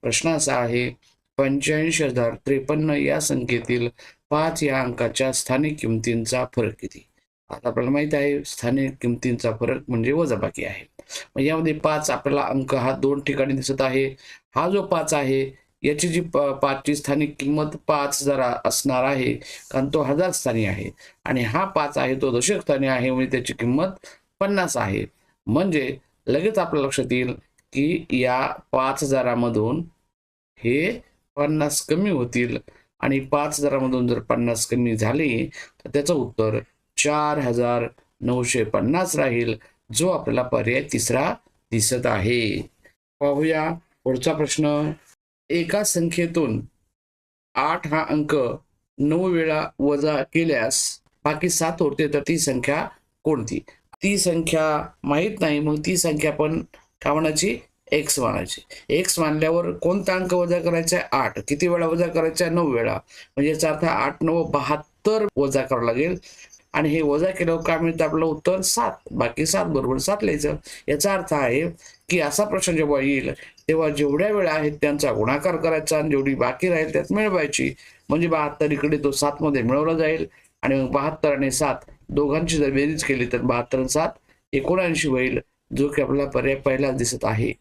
प्रश्न असा आहे, 85,053 या संख्येतील 5 या अंकाच्या स्थानिक किमतींचा फरक किती? आता आपल्याला माहित आहे स्थानिक किमतींचा फरक म्हणजे वजाबाकी आहे. मग यामध्ये 5 आपल्याला अंक हा 2 ठिकाणी दिसत आहे. हा जो 5 आहे याची जी 5 ची स्थानिक किंमत 5,000 असणार आहे, कारण तो हजार स्थानी आहे. आणि हा 5 आहे तो दशक स्थानी आहे, म्हणजे त्याची किंमत 50 आहे. म्हणजे लगेच आपल्या लक्षात येईल की या 5,000 मधून हे 50 कमी होतील आणि 5,000 मधून जर 50 कमी झाले तर त्याचं उत्तर 4,950 राहील, जो आपल्याला पर्याय तिसरा दिसत आहे. पाहूया पुढचा प्रश्न. एका संख्येतून 8 हा अंक 9 वेळा वजा केल्यास बाकी 7 उरते, तर ती संख्या कोणती? ती संख्या माहित नाही, मग ती संख्या पण काय म्हणायची? एक्स मानायची. एक्स मानल्यावर कोणता अंक वजा करायचा आहे? 8. किती वेळा वजा करायचा आहे? 9 वेळा. म्हणजे याचा अर्थ 8 9 72 वजा करावं लागेल. आणि हे वजा केल्यावर काय मिळतं? आपलं उत्तर 7. बाकी 7 बरोबर 7 लिहायचं. याचा अर्थ आहे की असा प्रश्न जेव्हा येईल तेव्हा जेवढ्या वेळा आहेत त्यांचा गुणाकार करायचा आणि जेवढी बाकी राहील त्यात मिळवायची. म्हणजे 72 इकडे तो 7 मध्ये मिळवला जाईल आणि मग 72 आणि 7 दोघांची जर बेरीज केली तर 72 आणि 7 79 होईल, जो की आपल्याला पर्याय पहिला दिसत आहे.